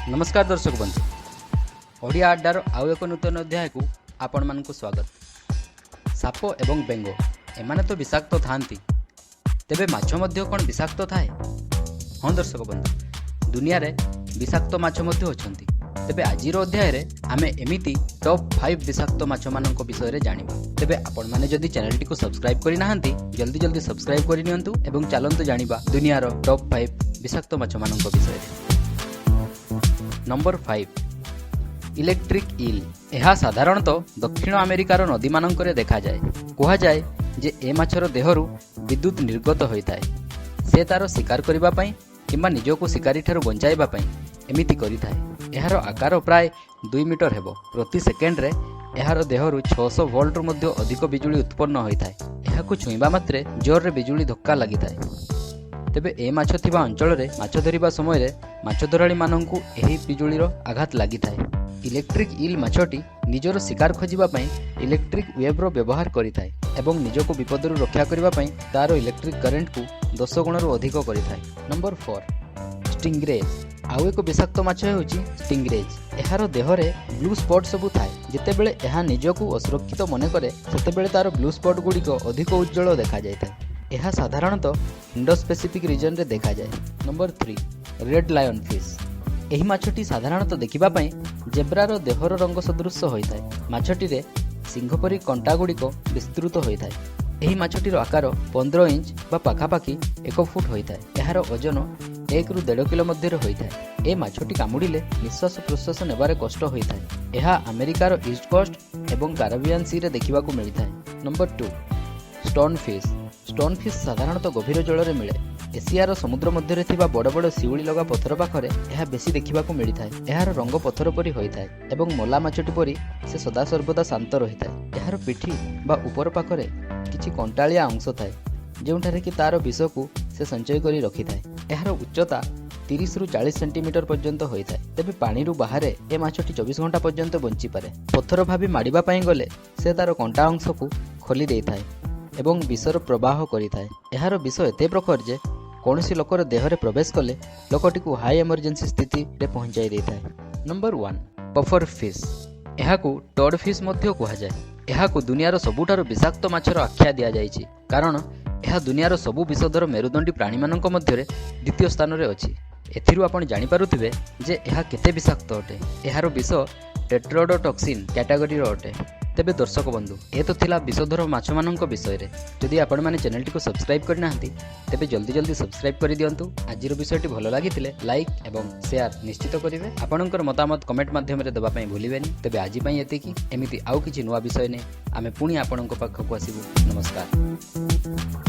नमस्कार दर्शक बंधु, ओडिया अड्डार आउ एक नूतन अध्याय को आपण मानक स्वागत। साप एवं बेंग एमाने तो विषाक्त थांती, तेबे माछ मध्य कोन विषाक्त थाए? हाँ दर्शक बंधु, दुनिया रे विषाक्त माछ मध्य अछंती। तेबे आजिर अध्याय रे आमे एमिति टॉप 5 विषाक्त माछ मानक विषय रे जानिबा। तेबे आपण माने जदि चैनल टी को सब्सक्राइब करि नाहंती जल्दी सब्सक्राइब करि नियंतु एवं चलंतु जानिबा दुनिया रो टॉप 5 विषाक्त माछ मानक विषय रे। Number 5 electric eel. यह साधारणतः दक्षिण अमेरिकार नदी मानकरे देखा जाए। कहा जाए जे ए माछर देहरु विद्युत निर्गत होता है। से तार शिकार करिबा पई किंबा निजको शिकारी ठारू बंचाइबा पई एमिति करिथाए। एहार आकार प्राय 2 मीटर हेबो। प्रति सेकेंड रे एहार देहरु 600 वोल्ट मध्य अधिक बिजुली उत्पन्न होइथाए। एहाकु छुईबा मात्रे जोर रे बिजुली धक्का लागिथाए। तेबे ए माछ थिबा अंचल रे माछ धरिबा समय रे माछ धराळी माननकु एही बिजुलीर आघात लागिथाए। इलेक्ट्रिक ईल माछटी निजर शिकार खोजिबा पई इलेक्ट्रिक वेव व्यवहार करिथाए एवं निजको विपदरु रक्षा करिबा पई तार इलेक्ट्रिक करंट को 10 गुणरु अधिक करिथाए। नंबर 4 स्टिंग्रेज। आउ एक विषाक्त माछ हेउची स्टिंग्रेज। एहार देहरे ब्लू स्पॉट सबु थाए। जेतेबेले एहा निजको असुरक्षित मने करे सेतेबेले तार ब्लू स्पॉट गुडीको अधिक उज्जवल देखा जायथाए। यह साधारणतः इंडो स्पेसिफिक रीजन रे देखा जाए। Number 3 red lionfish. एही माछटी साधारणतः देखिबा पई जेब्रार देहर रंग सदृश होइथाए। माछटी रे सिंह परी कंटा गुड़िक विस्तृत होइथाए। एही माछटीर आकार 15 इंच बा पाखापाखि 1 फुट होइथाए। एहार ओजन 1 रु 1.5 किलो मध्य होइथाए। ए माछटी कामुडिले निश्वास प्रश्वास नेबारे कष्ट होइथाए। एहा अमेरिकार ईस्ट कोस्ट एवं कैरिबियन सी रे देखिबाकू मिलिथाए। Number 2 stonefish. Stonefish साधारणतः गभीर जल रे मिले। एशियार समुद्र मध्य थिबा बड़ बड़ शिउली लगा पत्थर पाखरे यह बेसी देखिबाकू मिलिथाए। एहार रंग पत्थर परी होइथाए एवं मोला माछटी परी से सदा सर्वदा शांत रहिथाए। एहार पिठी बा ऊपर पाखरे किछि कंटाळिया अंश थाए जेउठारे कि तार विषको से संचय करी रखिथाए। एहार उच्चता 30 रु 40 सेंटीमीटर पर्यंत होइथाए। तेबे पानी रु बाहरे ए माछटी 24 घंटा पर्यंत बंची पारे। पत्थर भाबी माडिबा पई गले से तार कंटा अंश को खोली देइथाए एवं विषर प्रवाह करिथाए। एहार विष एते प्रखर जे कौनसी लोकर देहरे प्रवेश कले लोकटी को हाई इमरजेंसी स्थिति रे पहुंचाई देइथाए। Number 1 pufferfish. एहाकू टोड फिश मध्य कहा जाए। एहाकू दुनियार सबुठारु विषाक्त माछर आख्या दिया जाइछि कारण एहा दुनियार सबु विषधर मेरुदंडी प्राणी मानक मध्य द्वितीय स्थान रे अछि। एथिरु आपण जानि पारुथिबे जे एहा केते विषाक्त अटे। एहार विष टेट्रोडोटॉक्सिन कैटेगरी रो अटे। तेबे दर्शक बंधु ए तो थिला विषधर माछ मानक विषय रे। जदि आपण माने चैनल टी को सब्सक्राइब करना हंती तेबे जल्दी सब्सक्राइब करि दियंतु। आजिर विषयटी भलो लागिथिले लाइक एवं शेयर निश्चित करिवे। आपणकर मतामत कमेंट माध्यम रे देबा पई भूलिबेनी। तेबे आजि पई एतिकी। एमिति आउ किछि नुवा विषय ने आमे पुणी आपणक पाखकु आसीबु। नमस्कार।